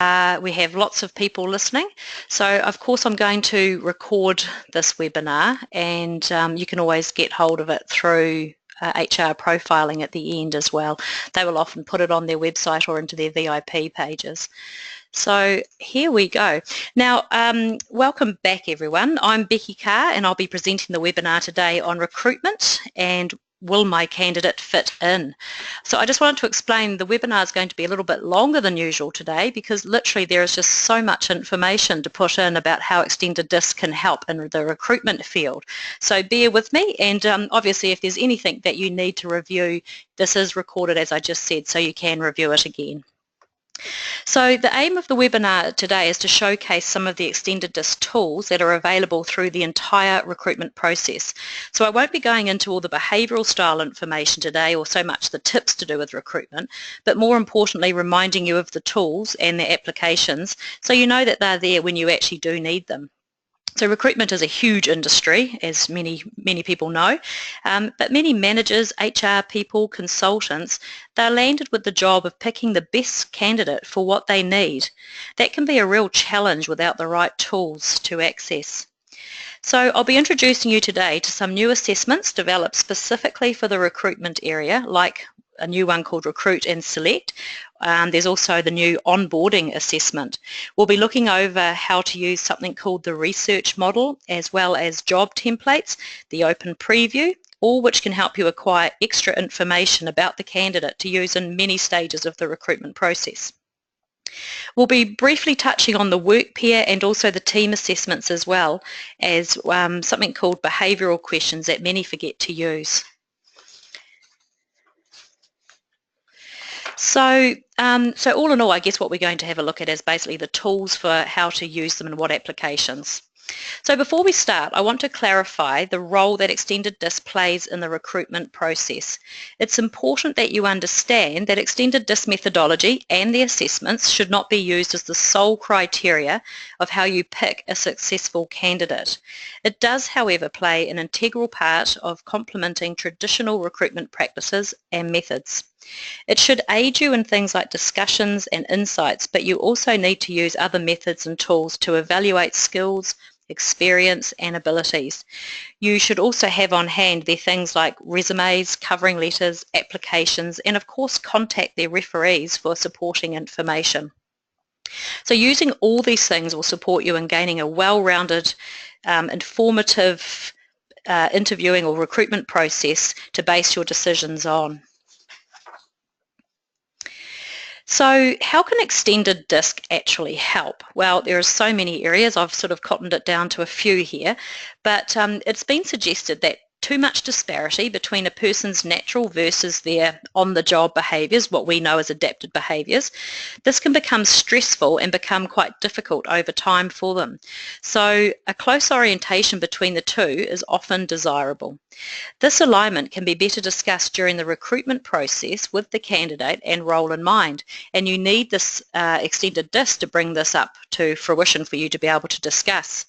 We have lots of people listening, so of course I'm going to record this webinar, and you can always get hold of it through HR profiling at the end as well. They will often put it on their website or into their VIP pages. So here we go. Now, welcome back everyone. I'm Becky Carr and I'll be presenting the webinar today on recruitment and will my candidate fit in? So I just wanted to explain the webinar is going to be a little bit longer than usual today because literally there is just so much information to put in about how extended DISC can help in the recruitment field. So bear with me, and obviously if there's anything that you need to review, this is recorded as I just said, so you can review it again. So the aim of the webinar today is to showcase some of the extended DISC tools that are available through the entire recruitment process. So I won't be going into all the behavioural style information today or so much the tips to do with recruitment, but more importantly reminding you of the tools and their applications so you know that they're there when you actually do need them. So recruitment is a huge industry, as many people know, but many managers, HR people, consultants, they're landed with the job of picking the best candidate for what they need. That can be a real challenge without the right tools to access. So I'll be introducing you today to some new assessments developed specifically for the recruitment area, like a new one called Recruit and Select. There's also the new onboarding assessment. We'll be looking over how to use something called the research model, as well as job templates, the open preview, all which can help you acquire extra information about the candidate to use in many stages of the recruitment process. We'll be briefly touching on the work peer and also the team assessments, as well as something called behavioural questions that many forget to use. So all in all, I guess what we're going to have a look at is basically the tools for how to use them and what applications. So before we start, I want to clarify the role that extended DISC plays in the recruitment process. It's important that you understand that extended DISC methodology and the assessments should not be used as the sole criteria of how you pick a successful candidate. It does, however, play an integral part of complementing traditional recruitment practices and methods. It should aid you in things like discussions and insights, but you also need to use other methods and tools to evaluate skills, experience and abilities. You should also have on hand their things like resumes, covering letters, applications, and of course contact their referees for supporting information. So using all these things will support you in gaining a well-rounded, informative interviewing or recruitment process to base your decisions on. So how can extended DISC actually help? Well, there are so many areas. I've sort of cottoned it down to a few here, but it's been suggested that too much disparity between a person's natural versus their on-the-job behaviours, what we know as adapted behaviours, this can become stressful and become quite difficult over time for them. So a close orientation between the two is often desirable. This alignment can be better discussed during the recruitment process with the candidate and role in mind, and you need this extended DISC to bring this up to fruition for you to be able to discuss.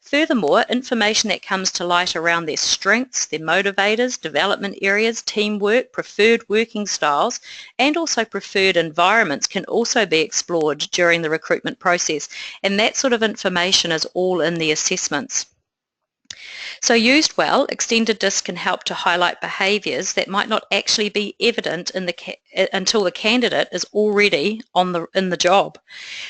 Furthermore, information that comes to light around their strengths, their motivators, development areas, teamwork, preferred working styles, and also preferred environments can also be explored during the recruitment process, and that sort of information is all in the assessments. So used well, extended DISC can help to highlight behaviours that might not actually be evident until the candidate is already in the job.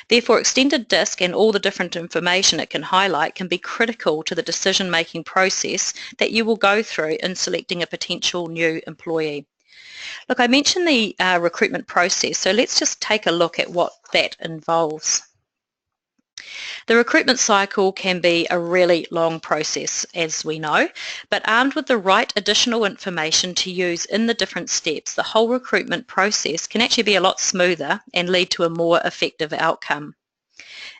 Therefore, extended DISC and all the different information it can highlight can be critical to the decision-making process that you will go through in selecting a potential new employee. Look, I mentioned the recruitment process, so let's just take a look at what that involves. The recruitment cycle can be a really long process, as we know, but armed with the right additional information to use in the different steps, the whole recruitment process can actually be a lot smoother and lead to a more effective outcome.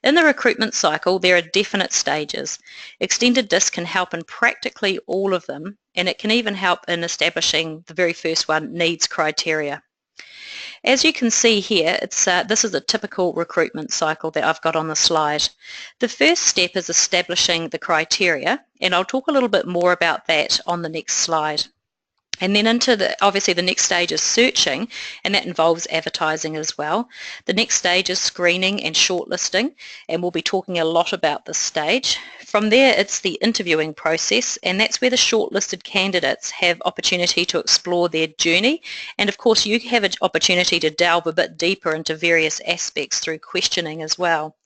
In the recruitment cycle, there are definite stages. Extended DISC can help in practically all of them, and it can even help in establishing the very first one, needs criteria. As you can see here, this is a typical recruitment cycle that I've got on the slide. The first step is establishing the criteria, and I'll talk a little bit more about that on the next slide. And then obviously the next stage is searching, and that involves advertising as well. The next stage is screening and shortlisting, and we'll be talking a lot about this stage. From there, it's the interviewing process, and that's where the shortlisted candidates have opportunity to explore their journey. And of course, you have an opportunity to delve a bit deeper into various aspects through questioning as well.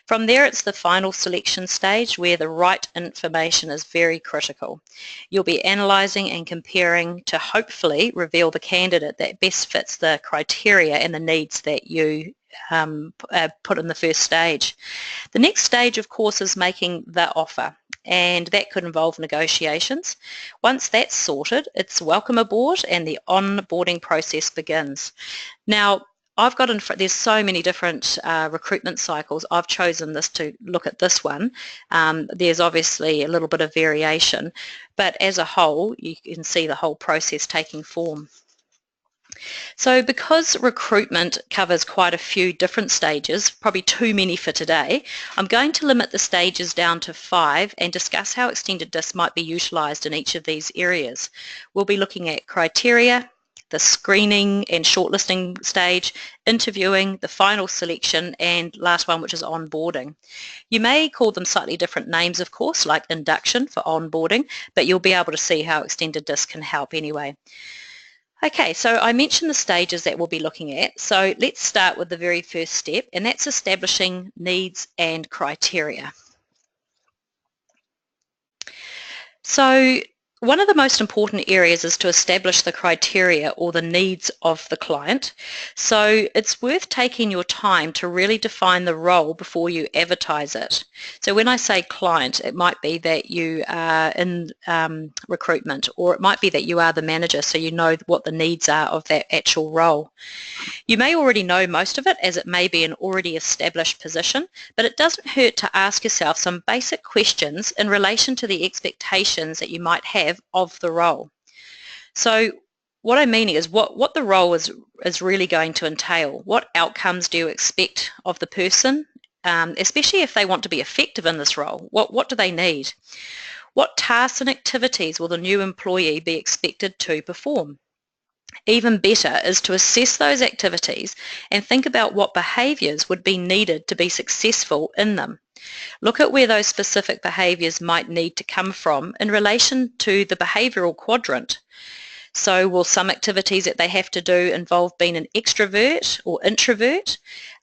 From there, it's the final selection stage where the right information is very critical. You'll be analysing and comparing to hopefully reveal the candidate that best fits the criteria and the needs that you put in the first stage. The next stage, of course, is making the offer, and that could involve negotiations. Once that's sorted, it's welcome aboard and the onboarding process begins. Now, there's so many different recruitment cycles. I've chosen this to look at this one. There's obviously a little bit of variation, but as a whole, you can see the whole process taking form. So because recruitment covers quite a few different stages, probably too many for today, I'm going to limit the stages down to 5 and discuss how extended DISC might be utilised in each of these areas. We'll be looking at criteria, the screening and shortlisting stage, interviewing, the final selection, and last one, which is onboarding. You may call them slightly different names, of course, like induction for onboarding, but you'll be able to see how extended DISC can help anyway. Okay, so I mentioned the stages that we'll be looking at. So let's start with the very first step, and that's establishing needs and criteria. So one of the most important areas is to establish the criteria or the needs of the client. So it's worth taking your time to really define the role before you advertise it. So when I say client, it might be that you are in recruitment, or it might be that you are the manager, so you know what the needs are of that actual role. You may already know most of it, as it may be an already established position, but it doesn't hurt to ask yourself some basic questions in relation to the expectations that you might have of the role. So what I mean is what the role is really going to entail. What outcomes do you expect of the person, especially if they want to be effective in this role? What do they need? What tasks and activities will the new employee be expected to perform? Even better is to assess those activities and think about what behaviours would be needed to be successful in them. Look at where those specific behaviours might need to come from in relation to the behavioural quadrant. So will some activities that they have to do involve being an extrovert or introvert?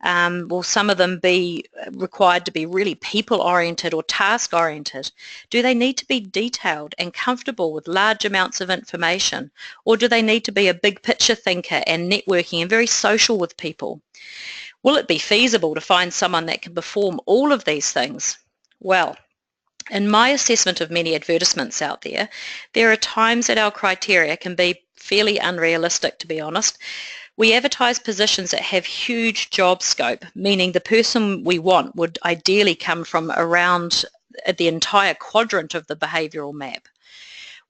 Will some of them be required to be really people-oriented or task-oriented? Do they need to be detailed and comfortable with large amounts of information? Or do they need to be a big picture thinker and networking and very social with people? Will it be feasible to find someone that can perform all of these things? Well, in my assessment of many advertisements out there, there are times that our criteria can be fairly unrealistic, to be honest. We advertise positions that have huge job scope, meaning the person we want would ideally come from around the entire quadrant of the behavioural map.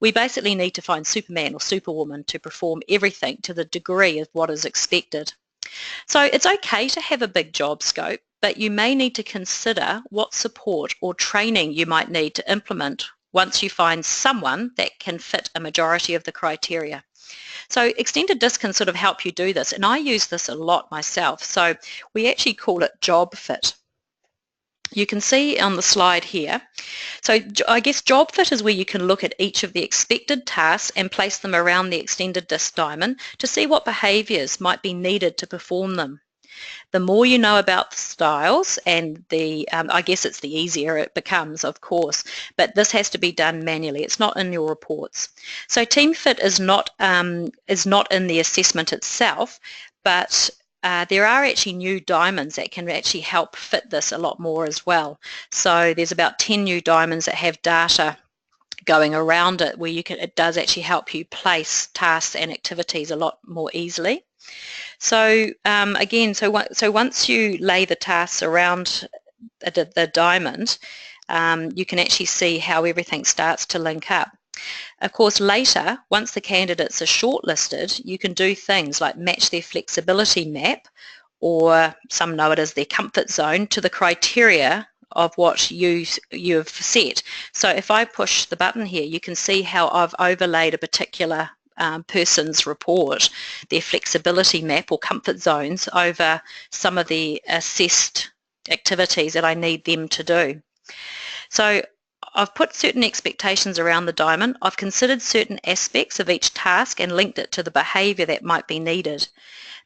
We basically need to find Superman or Superwoman to perform everything to the degree of what is expected. So it's okay to have a big job scope, but you may need to consider what support or training you might need to implement once you find someone that can fit a majority of the criteria. So extended DISC can sort of help you do this, and I use this a lot myself. So we actually call it job fit. You can see on the slide here. So I guess job fit is where you can look at each of the expected tasks and place them around the extended DISC diamond to see what behaviours might be needed to perform them. The more you know about the styles, and I guess it's the easier it becomes, of course, but this has to be done manually. It's not in your reports. So team fit is not in the assessment itself, but there are actually new diamonds that can actually help fit this a lot more as well. So there's about 10 new diamonds that have data going around it where it does actually help you place tasks and activities a lot more easily. So again, so once you lay the tasks around the diamond, you can actually see how everything starts to link up. Of course, later, once the candidates are shortlisted, you can do things like match their flexibility map, or some know it as their comfort zone, to the criteria of what you've set. So if I push the button here, you can see how I've overlaid a particular person's report, their flexibility map or comfort zones over some of the assessed activities that I need them to do. So I've put certain expectations around the diamond. I've considered certain aspects of each task and linked it to the behaviour that might be needed.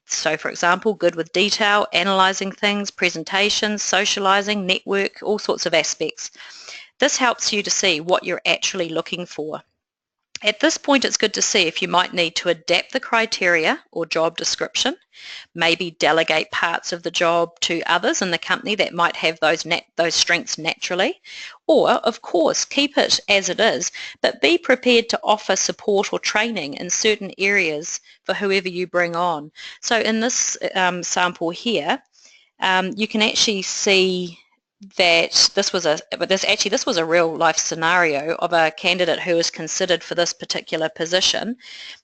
So for example, good with detail, analysing things, presentations, socialising, network, all sorts of aspects. This helps you to see what you're actually looking for. At this point, it's good to see if you might need to adapt the criteria or job description, maybe delegate parts of the job to others in the company that might have those strengths naturally, or of course keep it as it is, but be prepared to offer support or training in certain areas for whoever you bring on. So in this sample here, you can actually see that this was a real life scenario of a candidate who was considered for this particular position,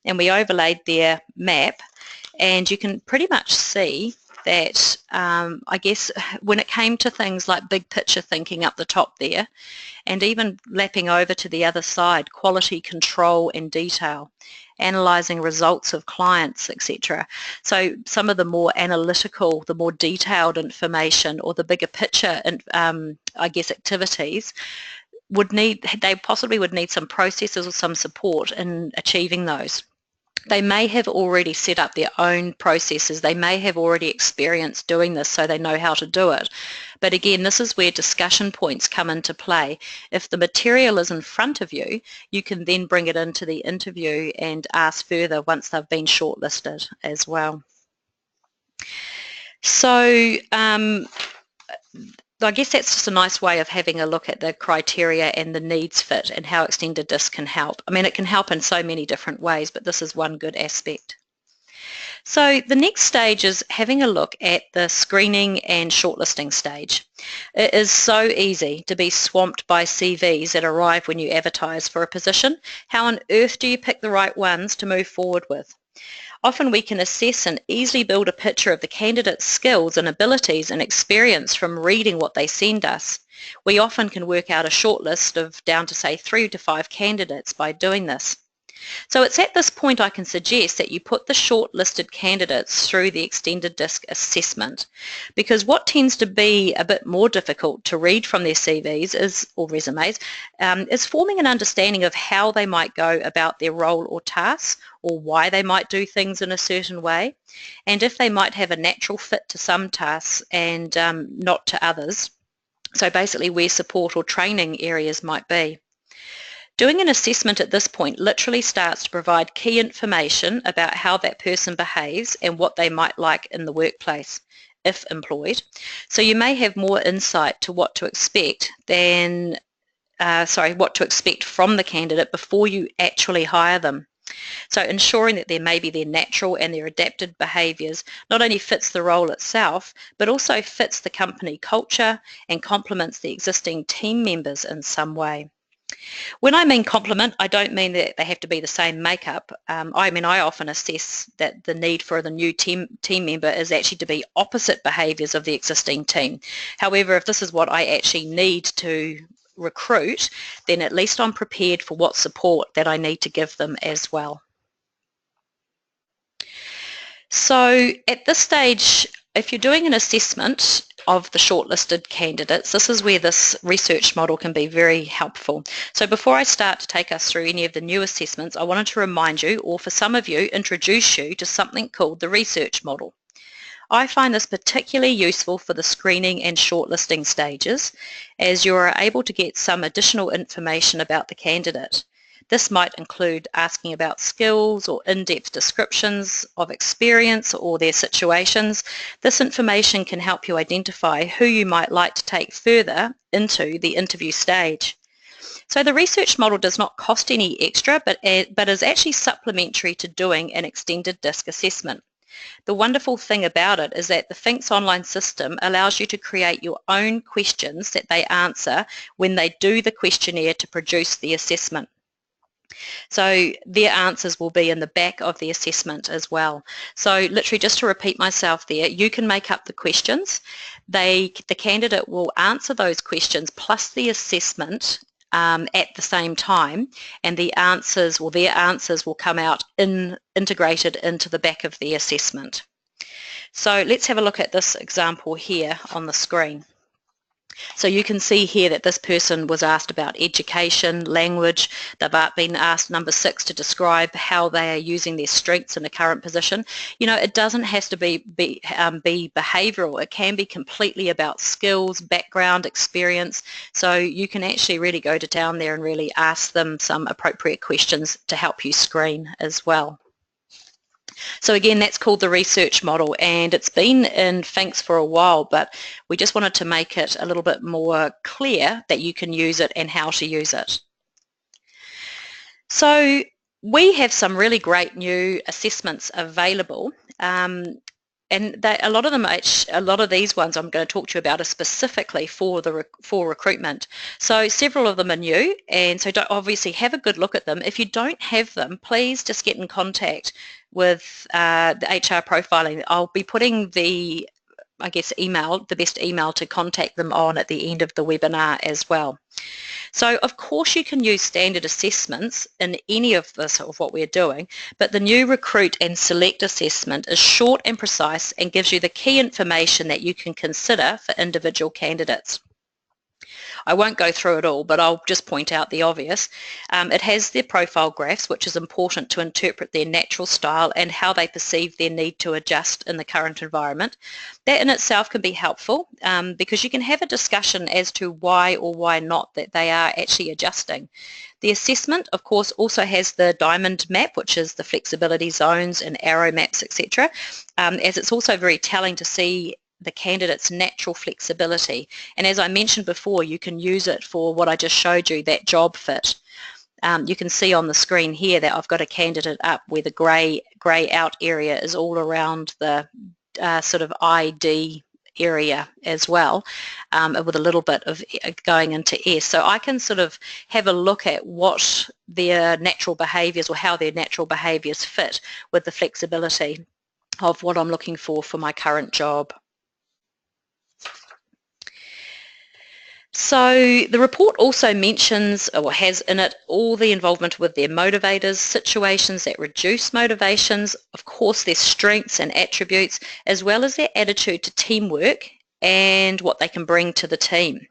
and we overlaid their map, and you can pretty much see that I guess when it came to things like big picture thinking up the top there, and even lapping over to the other side, quality control and detail, analysing results of clients, etc. So some of the more analytical, the more detailed information or the bigger picture, I guess, activities they possibly would need some processes or some support in achieving those. They may have already set up their own processes. They may have already experienced doing this, so they know how to do it. But again, this is where discussion points come into play. If the material is in front of you, you can then bring it into the interview and ask further once they've been shortlisted as well. So I guess that's just a nice way of having a look at the criteria and the needs fit and how extended DISC can help. I mean, it can help in so many different ways, but this is one good aspect. So the next stage is having a look at the screening and shortlisting stage. It is so easy to be swamped by CVs that arrive when you advertise for a position. How on earth do you pick the right ones to move forward with? Often we can assess and easily build a picture of the candidate's skills and abilities and experience from reading what they send us. We often can work out a shortlist of down to say 3 to 5 candidates by doing this. So it's at this point I can suggest that you put the shortlisted candidates through the extended DISC assessment, because what tends to be a bit more difficult to read from their CVs or resumes is forming an understanding of how they might go about their role or task, or why they might do things in a certain way, and if they might have a natural fit to some tasks and not to others. So basically where support or training areas might be. Doing an assessment at this point literally starts to provide key information about how that person behaves and what they might like in the workplace, if employed. So you may have more insight to what to expect from the candidate before you actually hire them. So ensuring that maybe their natural and their adapted behaviours not only fits the role itself, but also fits the company culture and complements the existing team members in some way. When I mean complement, I don't mean that they have to be the same makeup. I often assess that the need for the new team member is actually to be opposite behaviours of the existing team. However, if this is what I actually need to recruit, then at least I'm prepared for what support that I need to give them as well. So at this stage, if you're doing an assessment of the shortlisted candidates, this is where this research model can be very helpful. So before I start to take us through any of the new assessments, I wanted to remind you, or for some of you, introduce you to something called the research model. I find this particularly useful for the screening and shortlisting stages, as you are able to get some additional information about the candidate. This might include asking about skills or in-depth descriptions of experience or their situations. This information can help you identify who you might like to take further into the interview stage. So the research model does not cost any extra, but is actually supplementary to doing an extended DISC assessment. The wonderful thing about it is that the Finxs online system allows you to create your own questions that they answer when they do the questionnaire to produce the assessment. So their answers will be in the back of the assessment as well. So literally, just to repeat myself there, you can make up the questions. The candidate will answer those questions plus the assessment at the same time, and the answers, or their answers, will come out integrated into the back of the assessment. So let's have a look at this example here on the screen. So you can see here that this person was asked about education, language. They've been asked, number 6, to describe how they are using their strengths in the current position. You know, it doesn't have to be behavioural. It can be completely about skills, background, experience. So you can actually really go to town there and really ask them some appropriate questions to help you screen as well. So again, that's called the research model, and it's been in Finxs for a while, but we just wanted to make it a little bit more clear that you can use it and how to use it. So we have some really great new assessments available, and a lot of these ones I'm going to talk to you about are specifically for recruitment. So several of them are new, and so obviously have a good look at them. If you don't have them, please just get in contact with the HR profiling. I'll be putting the best email to contact them on at the end of the webinar as well. So of course you can use standard assessments in any of this of what we're doing, but the new Recruit and Select assessment is short and precise and gives you the key information that you can consider for individual candidates. I won't go through it all, but I'll just point out the obvious. It has their profile graphs, which is important to interpret their natural style and how they perceive their need to adjust in the current environment. That in itself can be helpful because you can have a discussion as to why or why not that they are actually adjusting. The assessment, of course, also has the diamond map, which is the flexibility zones and arrow maps, etc., as it's also very telling to see the candidate's natural flexibility. And as I mentioned before, you can use it for what I just showed you, that job fit. You can see on the screen here that I've got a candidate up where the grey out area is all around the sort of ID area as well, with a little bit of going into S. So I can sort of have a look at what their natural behaviours or how their natural behaviours fit with the flexibility of what I'm looking for my current job. So the report also mentions, or has in it, all the involvement with their motivators, situations that reduce motivations, of course their strengths and attributes, as well as their attitude to teamwork and what they can bring to the team.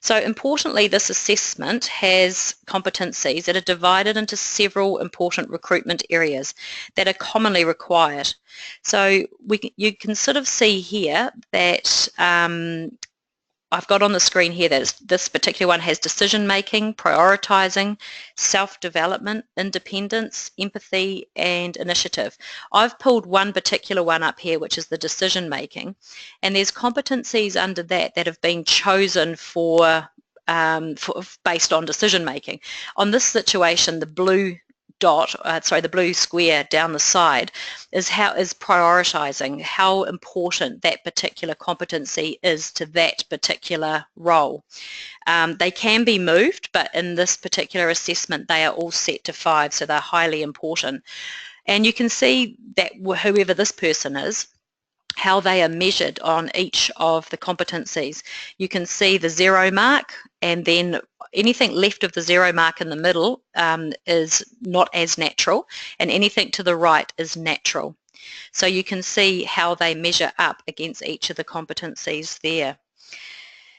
So importantly, this assessment has competencies that are divided into several important recruitment areas that are commonly required. So you can sort of see here that I've got on the screen here that this particular one has decision-making, prioritising, self-development, independence, empathy and initiative. I've pulled one particular one up here, which is the decision-making, and there's competencies under that have been chosen based on decision-making. On this situation, the blue the blue square down the side is prioritising how important that particular competency is to that particular role. They can be moved, but in this particular assessment they are all set to 5, so they're highly important. And you can see that whoever this person is, how they are measured on each of the competencies. You can see the 0 mark, and then anything left of the 0 mark in the middle is not as natural, and anything to the right is natural. So you can see how they measure up against each of the competencies there.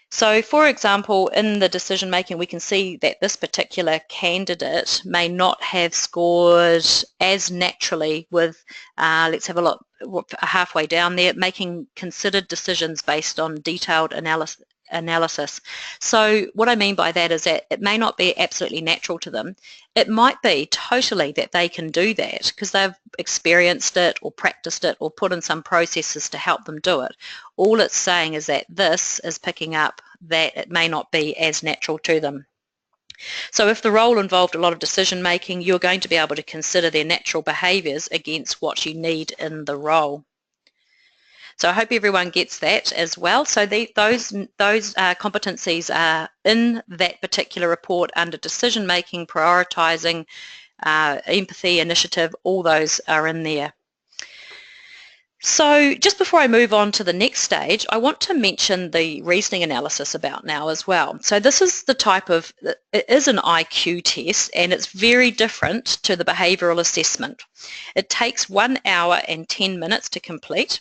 So for example, in the decision making, we can see that this particular candidate may not have scored as naturally with, let's have a look, halfway down there, making considered decisions based on detailed analysis. So what I mean by that is that it may not be absolutely natural to them. It might be totally that they can do that because they've experienced it or practiced it or put in some processes to help them do it. All it's saying is that this is picking up that it may not be as natural to them. So if the role involved a lot of decision making, you're going to be able to consider their natural behaviours against what you need in the role. So I hope everyone gets that as well. So those competencies are in that particular report under decision making, prioritising, empathy, initiative, all those are in there. So just before I move on to the next stage, I want to mention the reasoning analysis about now as well. So this is the type of, it is an IQ test, and it's very different to the behavioural assessment. It takes 1 hour and 10 minutes to complete,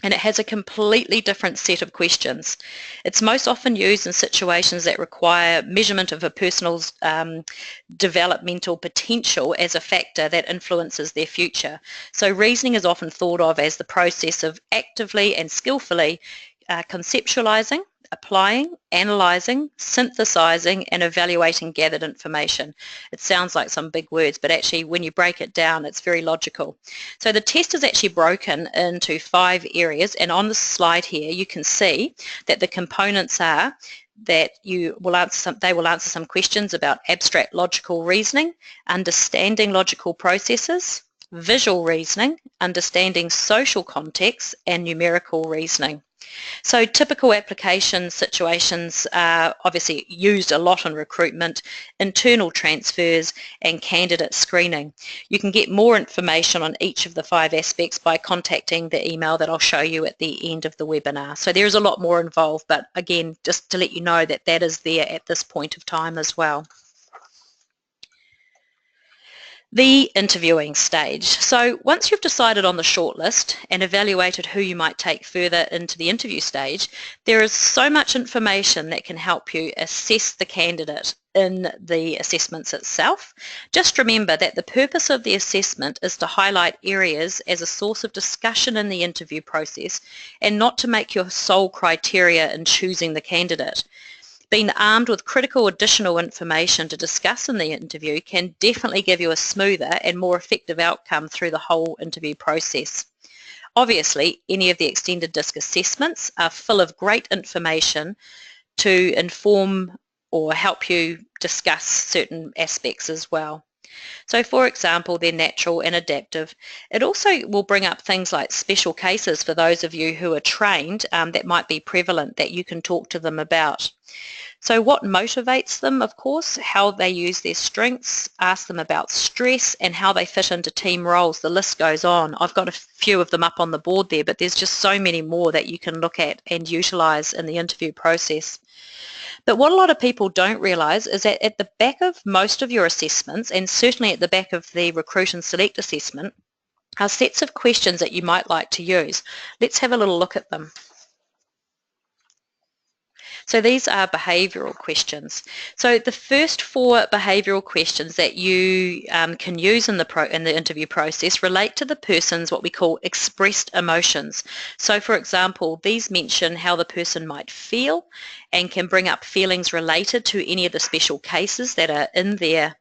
and it has a completely different set of questions. It's most often used in situations that require measurement of a person's developmental potential as a factor that influences their future. So reasoning is often thought of as the process of actively and skillfully conceptualizing, applying, analysing, synthesising and evaluating gathered information. It sounds like some big words, but actually when you break it down it's very logical. So the test is actually broken into 5 areas, and on the slide here you can see that the components are that they will answer some questions about abstract logical reasoning, understanding logical processes, visual reasoning, understanding social context and numerical reasoning. So typical application situations are obviously used a lot in recruitment, internal transfers and candidate screening. You can get more information on each of the 5 aspects by contacting the email that I'll show you at the end of the webinar. So there's a lot more involved, but again, just to let you know that that is there at this point of time as well. The interviewing stage. So once you've decided on the shortlist and evaluated who you might take further into the interview stage, there is so much information that can help you assess the candidate in the assessments itself. Just remember that the purpose of the assessment is to highlight areas as a source of discussion in the interview process and not to make your sole criteria in choosing the candidate. Being armed with critical additional information to discuss in the interview can definitely give you a smoother and more effective outcome through the whole interview process. Obviously, any of the extended DISC assessments are full of great information to inform or help you discuss certain aspects as well. So for example, they're natural and adaptive. It also will bring up things like special cases for those of you who are trained that might be prevalent that you can talk to them about. So what motivates them, of course, how they use their strengths, ask them about stress and how they fit into team roles. The list goes on. I've got a few of them up on the board there, but there's just so many more that you can look at and utilise in the interview process. But what a lot of people don't realise is that at the back of most of your assessments, and certainly at the back of the Recruit and Select assessment, are sets of questions that you might like to use. Let's have a little look at them. So these are behavioural questions. So the first 4 behavioural questions that you can use in the interview process relate to the person's what we call expressed emotions. So for example, these mention how the person might feel and can bring up feelings related to any of the special cases that are in their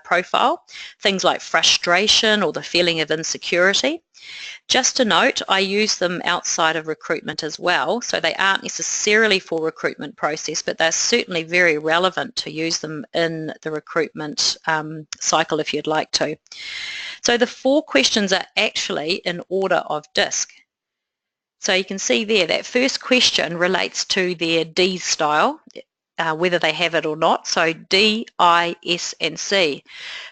profile, things like frustration or the feeling of insecurity. Just a note, I use them outside of recruitment as well, so they aren't necessarily for recruitment process, but they're certainly very relevant to use them in the recruitment cycle if you'd like to. So the 4 questions are actually in order of DISC. So you can see there that first question relates to their D style, whether they have it or not, so D, I, S and C.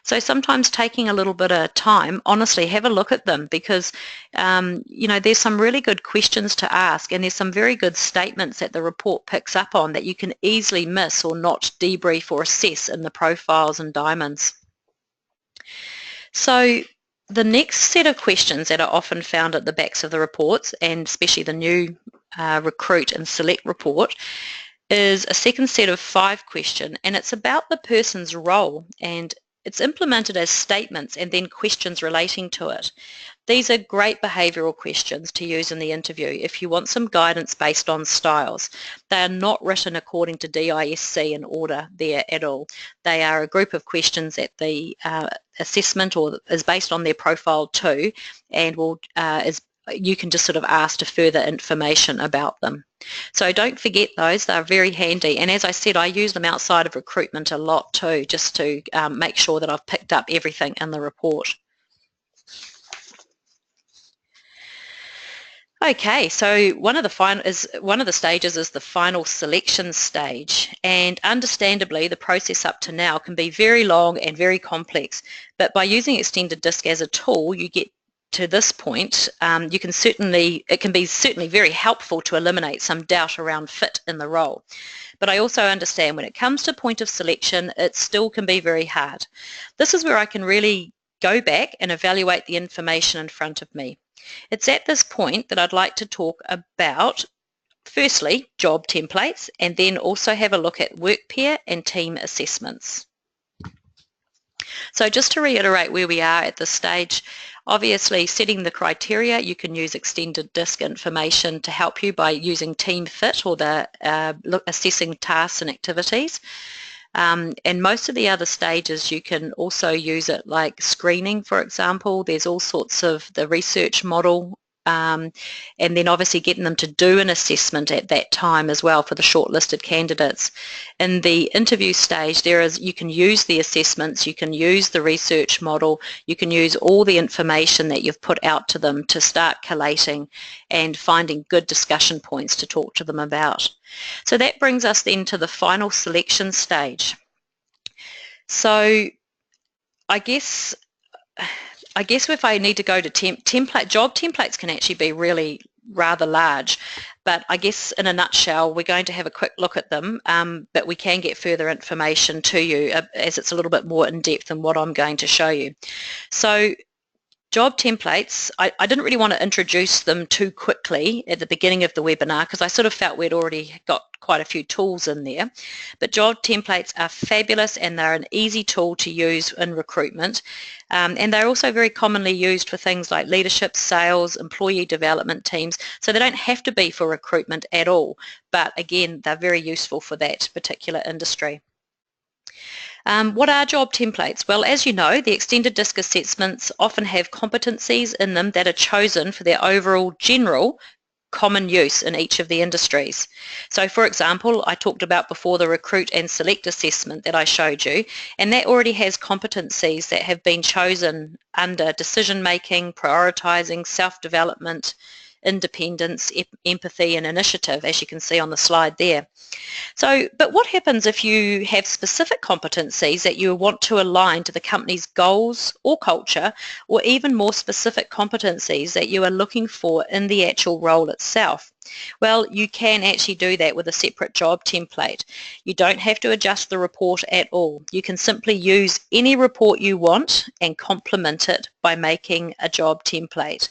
So sometimes taking a little bit of time, honestly have a look at them because you know, there's some really good questions to ask and there's some very good statements that the report picks up on that you can easily miss or not debrief or assess in the profiles and diamonds. So the next set of questions that are often found at the backs of the reports, and especially the new Recruit and Select report, is a second set of 5 questions, and it's about the person's role and it's implemented as statements and then questions relating to it. These are great behavioural questions to use in the interview if you want some guidance based on styles. They are not written according to DISC in order there at all. They are a group of questions that the assessment or is based on their profile too, and you can just sort of ask for further information about them. So don't forget those, they're very handy, and as I said, I use them outside of recruitment a lot too, just to make sure that I've picked up everything in the report. Okay, so one of the stages is the final selection stage, and understandably the process up to now can be very long and very complex, but by using extended DISC as a tool you get to this point, it can be certainly very helpful to eliminate some doubt around fit in the role. But I also understand when it comes to point of selection, it still can be very hard. This is where I can really go back and evaluate the information in front of me. It's at this point that I'd like to talk about, firstly, job templates, and then also have a look at work peer and team assessments. So just to reiterate where we are at this stage, obviously setting the criteria, you can use extended DISC information to help you by using team fit or the assessing tasks and activities. And most of the other stages you can also use it like screening, for example. There's all sorts of the research model, and then obviously getting them to do an assessment at that time as well for the shortlisted candidates. In the interview stage, you can use the assessments, you can use the research model, you can use all the information that you've put out to them to start collating and finding good discussion points to talk to them about. So that brings us then to the final selection stage. So I guess if I need to go to job templates can actually be really rather large, but I guess in a nutshell we're going to have a quick look at them, but we can get further information to you as it's a little bit more in depth than what I'm going to show you. So job templates, I didn't really want to introduce them too quickly at the beginning of the webinar because I sort of felt we'd already got quite a few tools in there. But job templates are fabulous and they're an easy tool to use in recruitment. And they're also very commonly used for things like leadership, sales, employee development teams. So they don't have to be for recruitment at all. But again, they're very useful for that particular industry. What are job templates? Well, as you know, the extended DISC assessments often have competencies in them that are chosen for their overall general common use in each of the industries. So for example, I talked about before the recruit and select assessment that I showed you, and that already has competencies that have been chosen under decision making, prioritising, self-development, independence, empathy and initiative, as you can see on the slide there. So, but what happens if you have specific competencies that you want to align to the company's goals or culture, or even more specific competencies that you are looking for in the actual role itself? Well, you can actually do that with a separate job template. You don't have to adjust the report at all. You can simply use any report you want and complement it by making a job template.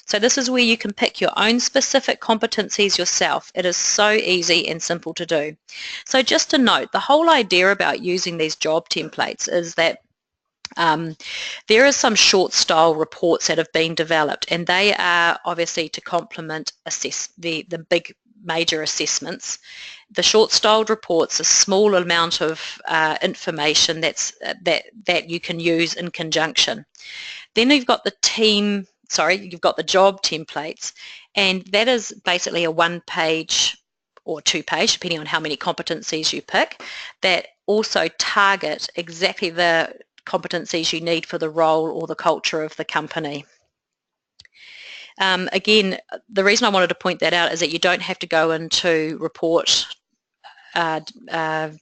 So this is where you can pick your own specific competencies yourself. It is so easy and simple to do. So just to note, the whole idea about using these job templates is that there are some short style reports that have been developed, and they are obviously to complement the big major assessments. The short styled reports, a small amount of information that you can use in conjunction. Then you've got the job templates, and that is basically a one-page or two-page, depending on how many competencies you pick, that also target exactly the competencies you need for the role or the culture of the company. Again, the reason I wanted to point that out is that you don't have to go into report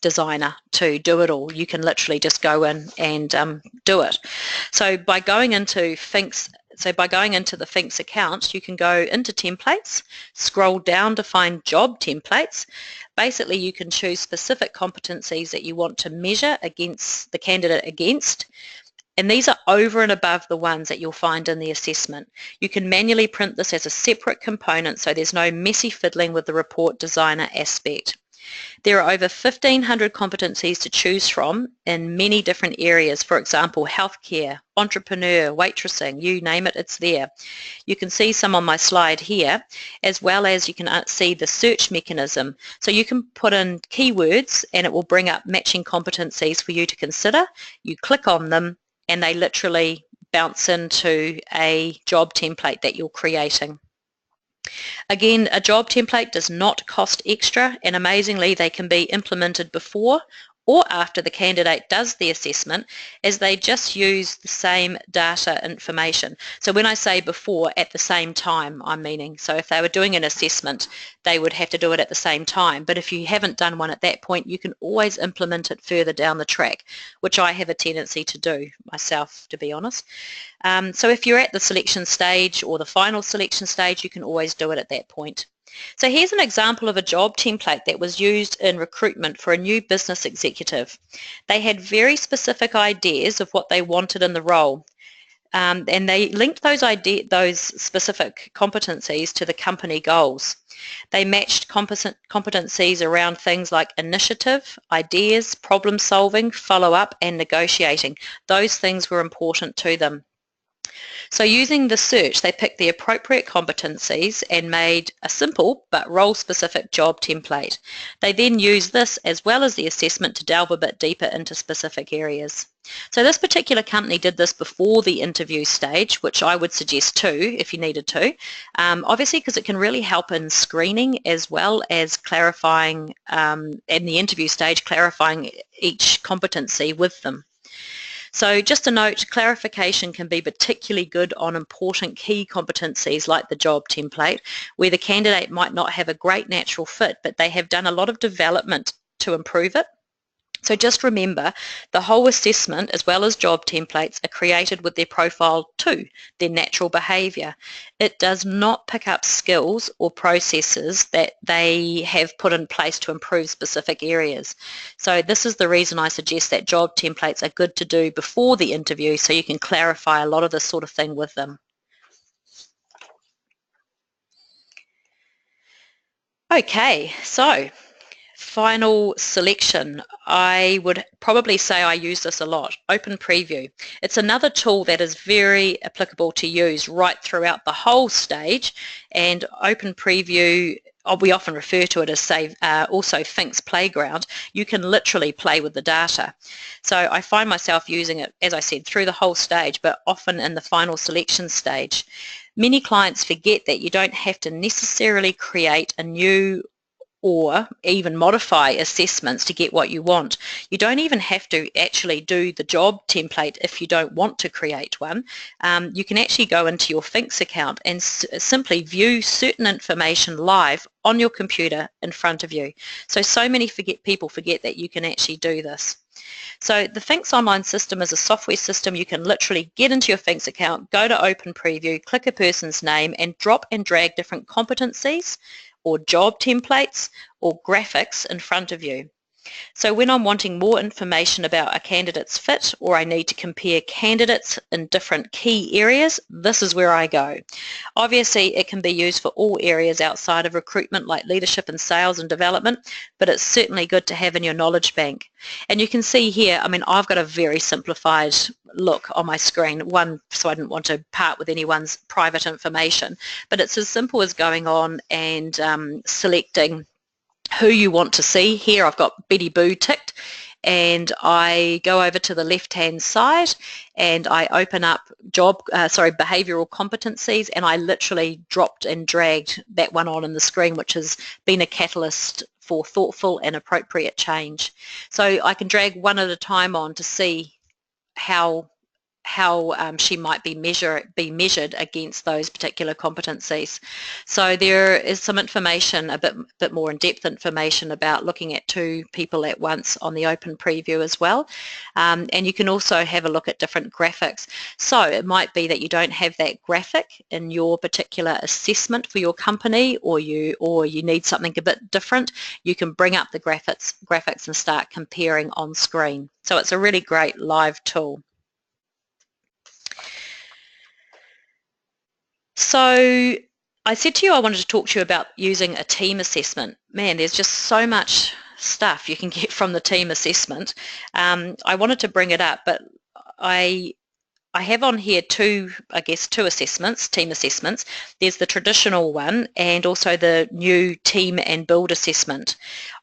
designer to do it all. You can literally just go in and do it. So by going into Finxs, the Finxs account, you can go into templates, scroll down to find job templates. Basically, you can choose specific competencies that you want to measure against the candidate against, and these are over and above the ones that you'll find in the assessment. You can manually print this as a separate component, so there's no messy fiddling with the report designer aspect. There are over 1,500 competencies to choose from in many different areas. For example, healthcare, entrepreneur, waitressing, you name it, it's there. You can see some on my slide here, as well as you can see the search mechanism. So you can put in keywords and it will bring up matching competencies for you to consider. You click on them and they literally bounce into a job template that you're creating. Again, a job template does not cost extra, and amazingly they can be implemented before or after the candidate does the assessment, as they just use the same data information. So when I say before, at the same time, I'm meaning. So if they were doing an assessment, they would have to do it at the same time. But if you haven't done one at that point, you can always implement it further down the track, which I have a tendency to do myself, to be honest. So if you're at the selection stage or the final selection stage, you can always do it at that point. So here's an example of a job template that was used in recruitment for a new business executive. They had very specific ideas of what they wanted in the role, and they linked those specific competencies to the company goals. They matched competencies around things like initiative, ideas, problem solving, follow-up, and negotiating. Those things were important to them. So using the search, they picked the appropriate competencies and made a simple but role-specific job template. They then used this as well as the assessment to delve a bit deeper into specific areas. So this particular company did this before the interview stage, which I would suggest too if you needed to, obviously because it can really help in screening as well as clarifying in the interview stage, clarifying each competency with them. So just a note, clarification can be particularly good on important key competencies like the job template, where the candidate might not have a great natural fit, but they have done a lot of development to improve it. So just remember, the whole assessment as well as job templates are created with their profile too, their natural behaviour. It does not pick up skills or processes that they have put in place to improve specific areas. So this is the reason I suggest that job templates are good to do before the interview so you can clarify a lot of this sort of thing with them. Okay, so final selection. I would probably say I use this a lot. Open Preview. It's another tool that is very applicable to use right throughout the whole stage, and Open Preview, we often refer to it as also Finxs Playground. You can literally play with the data. So I find myself using it, as I said, through the whole stage, but often in the final selection stage. Many clients forget that you don't have to necessarily create a new or even modify assessments to get what you want. You don't even have to actually do the job template if you don't want to create one. You can actually go into your Finxs account and simply view certain information live on your computer in front of you. So many people forget that you can actually do this. So the Finxs online system is a software system. You can literally get into your Finxs account, go to Open Preview, click a person's name and drop and drag different competencies or job templates or graphics in front of you. So when I'm wanting more information about a candidate's fit or I need to compare candidates in different key areas, this is where I go. Obviously it can be used for all areas outside of recruitment like leadership and sales and development, but it's certainly good to have in your knowledge bank. And you can see here, I mean, I've got a very simplified look on my screen, one, so I didn't want to part with anyone's private information, but it's as simple as going on and selecting who you want to see. Here I've got Betty Boo ticked, and I go over to the left hand side and I open up behavioural competencies, and I literally dropped and dragged that one on the screen, which has been a catalyst for thoughtful and appropriate change. So I can drag one at a time on to see how she might be measured against those particular competencies. So there is some information, a bit more in-depth information about looking at two people at once on the Open Preview as well. And you can also have a look at different graphics. So it might be that you don't have that graphic in your particular assessment for your company, or you need something a bit different. You can bring up the graphics and start comparing on screen. So it's a really great live tool. So I said to you I wanted to talk to you about using a team assessment. Man, there's just so much stuff you can get from the team assessment. I wanted to bring it up, but I have on here two assessments, team assessments. There's the traditional one and also the new team and build assessment.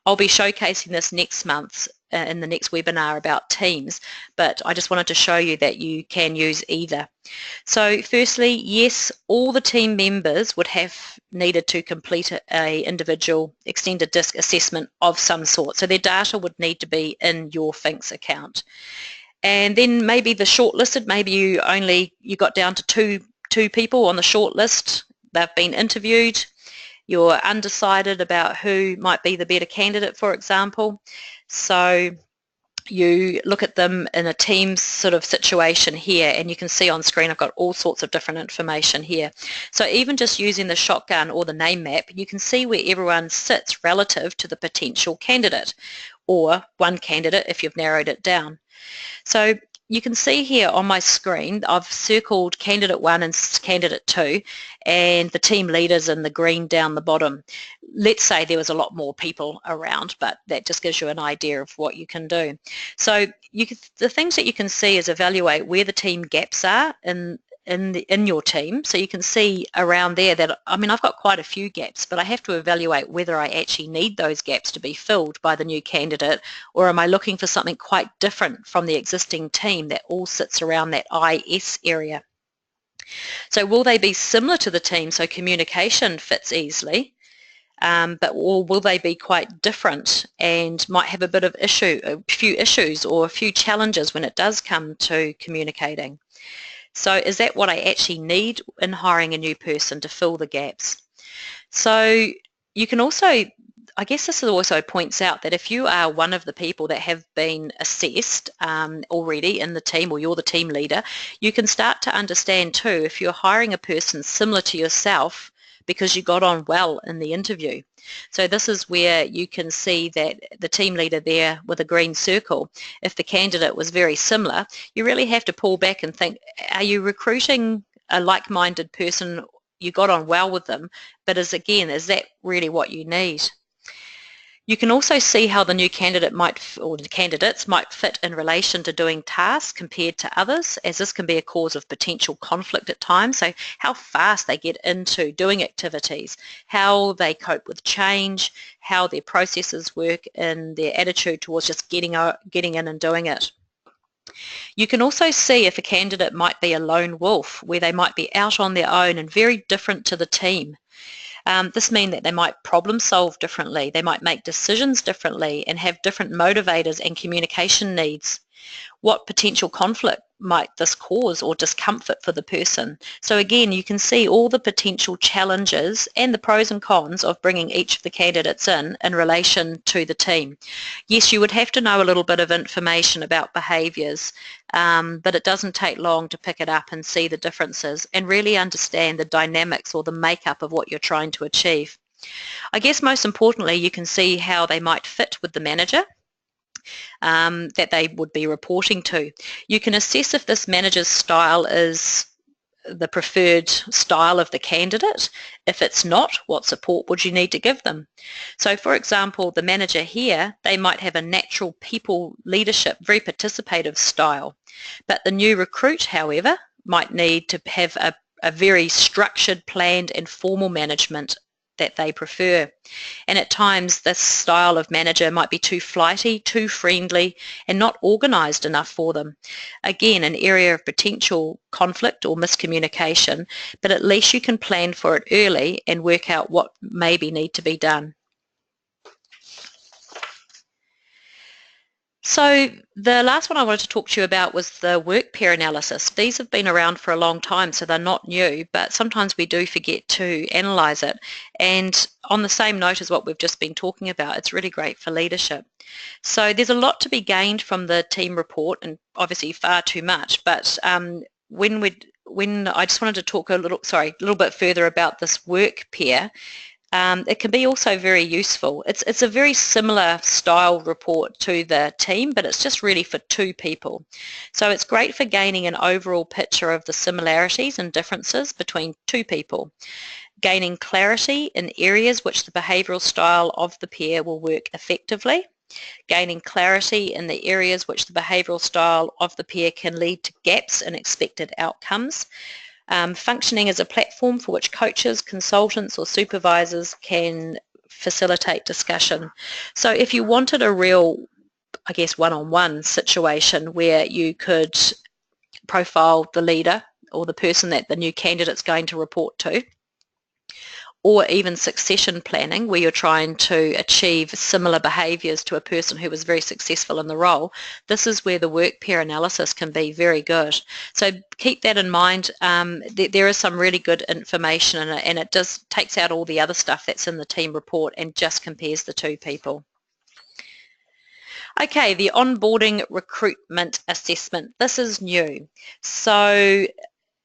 I'll be showcasing this next month in the next webinar about teams, but I just wanted to show you that you can use either. So firstly, yes, all the team members would have needed to complete a individual extended DISC assessment of some sort. So their data would need to be in your Finxs account. And then maybe the shortlisted, maybe you got down to two people on the shortlist. They've been interviewed. You're undecided about who might be the better candidate, for example. So you look at them in a team sort of situation here, and you can see on screen I've got all sorts of different information here. So even just using the shotgun or the name map, you can see where everyone sits relative to the potential candidate, or one candidate if you've narrowed it down. So you can see here on my screen I've circled candidate 1 and candidate 2 and the team leaders in the green down the bottom. Let's say there was a lot more people around, but that just gives you an idea of what you can do. So the things that you can see is evaluate where the team gaps are in your team. So you can see around there that, I mean, I've got quite a few gaps, but I have to evaluate whether I actually need those gaps to be filled by the new candidate, or am I looking for something quite different from the existing team that all sits around that IS area. So will they be similar to the team so communication fits easily, or will they be quite different and might have a few issues or a few challenges when it does come to communicating? So is that what I actually need in hiring a new person to fill the gaps? So you can also, I guess this also points out that if you are one of the people that have been assessed already in the team, or you're the team leader, you can start to understand too if you're hiring a person similar to yourself because you got on well in the interview. So this is where you can see that the team leader there with a green circle, if the candidate was very similar, you really have to pull back and think, are you recruiting a like-minded person? You got on well with them, but is that really what you need? You can also see how the new candidate or the candidates might fit in relation to doing tasks compared to others, as this can be a cause of potential conflict at times. So how fast they get into doing activities, how they cope with change, how their processes work, and their attitude towards just getting in and doing it. You can also see if a candidate might be a lone wolf, where they might be out on their own and very different to the team. This means that they might problem solve differently, they might make decisions differently and have different motivators and communication needs. What potential conflict might this cause or discomfort for the person? So again, you can see all the potential challenges and the pros and cons of bringing each of the candidates in relation to the team. Yes, you would have to know a little bit of information about behaviours, but it doesn't take long to pick it up and see the differences and really understand the dynamics or the makeup of what you're trying to achieve. I guess most importantly, you can see how they might fit with the manager that they would be reporting to. You can assess if this manager's style is the preferred style of the candidate. If it's not, what support would you need to give them? So for example, the manager here, they might have a natural people leadership, very participative style, but the new recruit, however, might need to have a very structured, planned and formal management that they prefer. And at times this style of manager might be too flighty, too friendly and not organised enough for them. Again, an area of potential conflict or miscommunication, but at least you can plan for it early and work out what maybe need to be done. So the last one I wanted to talk to you about was the work pair analysis. These have been around for a long time, so they're not new, but sometimes we do forget to analyse it. And on the same note as what we've just been talking about, it's really great for leadership. So there's a lot to be gained from the team report, and obviously far too much, but when I just wanted to talk a little bit further about this work pair. It can be also very useful. It's a very similar style report to the team, but it's just really for two people. So it's great for gaining an overall picture of the similarities and differences between two people, gaining clarity in areas which the behavioural style of the pair will work effectively, gaining clarity in the areas which the behavioural style of the pair can lead to gaps in expected outcomes, functioning as a platform for which coaches, consultants or supervisors can facilitate discussion. So if you wanted a real I guess, one-on-one situation where you could profile the leader or the person that the new candidate's going to report to, or even succession planning where you're trying to achieve similar behaviours to a person who was very successful in the role. This is where the work pair analysis can be very good. So keep that in mind. There is some really good information in it, and it just takes out all the other stuff that's in the team report and just compares the two people. Okay, the onboarding recruitment assessment. This is new. So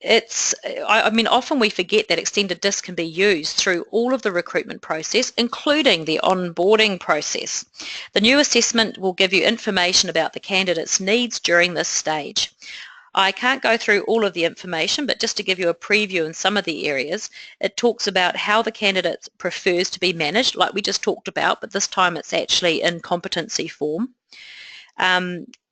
I mean, often we forget that extended DISC can be used through all of the recruitment process, including the onboarding process. The new assessment will give you information about the candidate's needs during this stage. I can't go through all of the information, but just to give you a preview in some of the areas, it talks about how the candidate prefers to be managed, like we just talked about, but this time it's actually in competency form.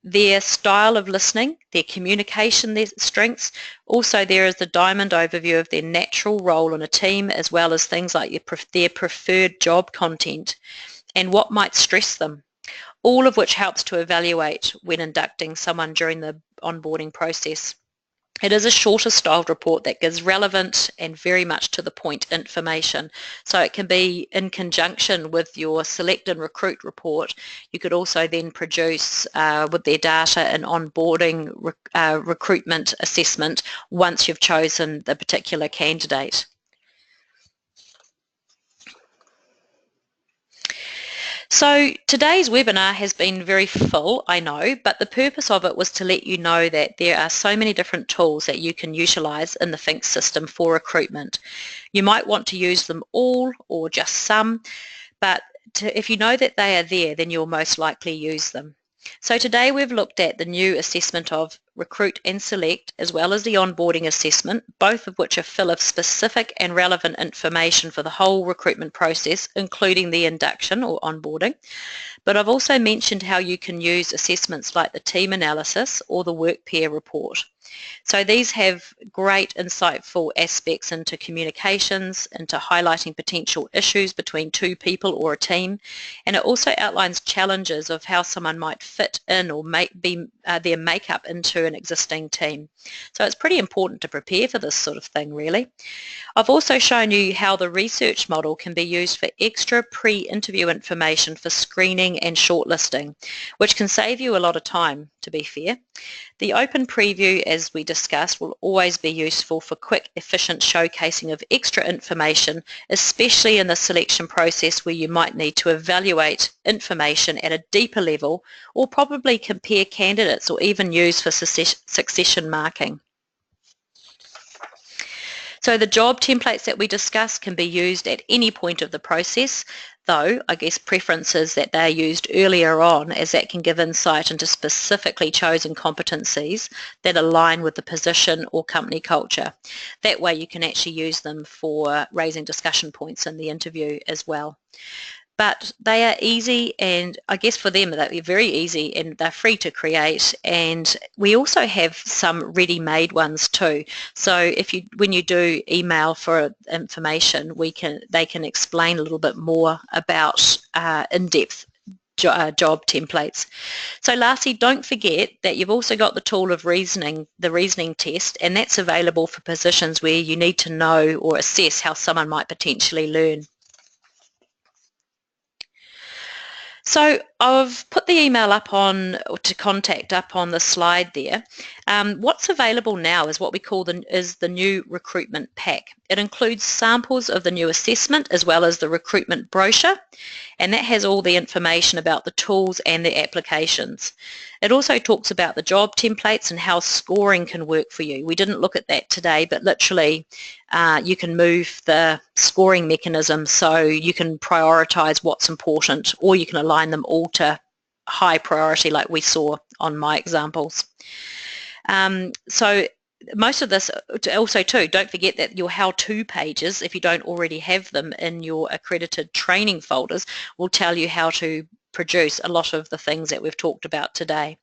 Their style of listening, their communication, their strengths. Also, there is the diamond overview of their natural role in a team, as well as things like their preferred job content and what might stress them, all of which helps to evaluate when inducting someone during the onboarding process. It is a shorter styled report that gives relevant and very much to the point information. So it can be in conjunction with your select and recruit report. You could also then produce with their data an onboarding recruitment assessment once you've chosen the particular candidate. So today's webinar has been very full, I know, but the purpose of it was to let you know that there are so many different tools that you can utilise in the Finxs system for recruitment. You might want to use them all or just some, but if you know that they are there, then you'll most likely use them. So today we've looked at the new assessment of Recruit and Select, as well as the onboarding assessment, both of which are full of specific and relevant information for the whole recruitment process, including the induction or onboarding. But I've also mentioned how you can use assessments like the team analysis or the work pair report. So these have great insightful aspects into communications, into highlighting potential issues between two people or a team, and it also outlines challenges of how someone might fit in or their makeup into an existing team. So it's pretty important to prepare for this sort of thing, really. I've also shown you how the research model can be used for extra pre-interview information for screening and shortlisting, which can save you a lot of time, to be fair. The open preview, as we discussed, will always be useful for quick, efficient showcasing of extra information, especially in the selection process where you might need to evaluate information at a deeper level or probably compare candidates or even use for succession marking. So the job templates that we discussed can be used at any point of the process, though I guess preference is that they are used earlier on, as that can give insight into specifically chosen competencies that align with the position or company culture. That way you can actually use them for raising discussion points in the interview as well. But they are easy, and I guess for them they're very easy and they're free to create, and we also have some ready-made ones too. So when you do email for information, they can explain a little bit more about in-depth job templates. So lastly, don't forget that you've also got the tool of reasoning, the reasoning test, and that's available for positions where you need to know or assess how someone might potentially learn. So I've put the email up on, or to contact up on the slide there. What's available now is what we call the new recruitment pack. It includes samples of the new assessment as well as the recruitment brochure, and that has all the information about the tools and the applications. It also talks about the job templates and how scoring can work for you. We didn't look at that today, but literally you can move the scoring mechanism so you can prioritise what's important, or you can align them all to high priority like we saw on my examples. So most of this also too, don't forget that your how-to pages, if you don't already have them in your accredited training folders, will tell you how to produce a lot of the things that we've talked about today.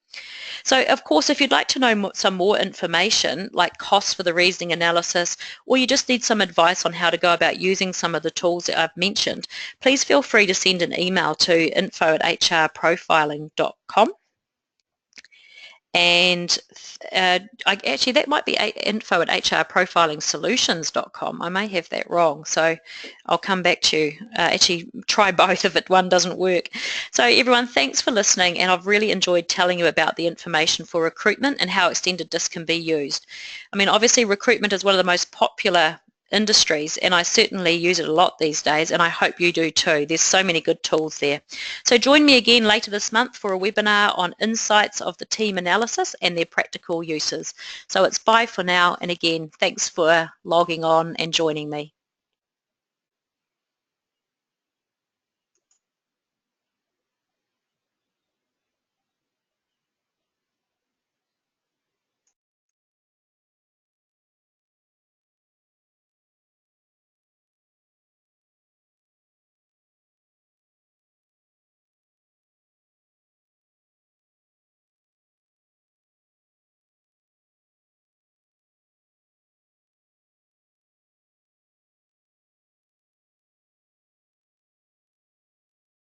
So of course, if you'd like to know some more information like costs for the reasoning analysis, or you just need some advice on how to go about using some of the tools that I've mentioned, please feel free to send an email to info@hrprofiling.com. And actually that might be info@hrprofiling.solutions.com. I may have that wrong, so I'll come back to you. Actually try both if one doesn't work. So everyone, thanks for listening, and I've really enjoyed telling you about the information for recruitment and how extended disc can be used. I mean, obviously recruitment is one of the most popular industries, and I certainly use it a lot these days, and I hope you do too. There's so many good tools there. So join me again later this month for a webinar on insights of the team analysis and their practical uses. So it's bye for now, and again, thanks for logging on and joining me.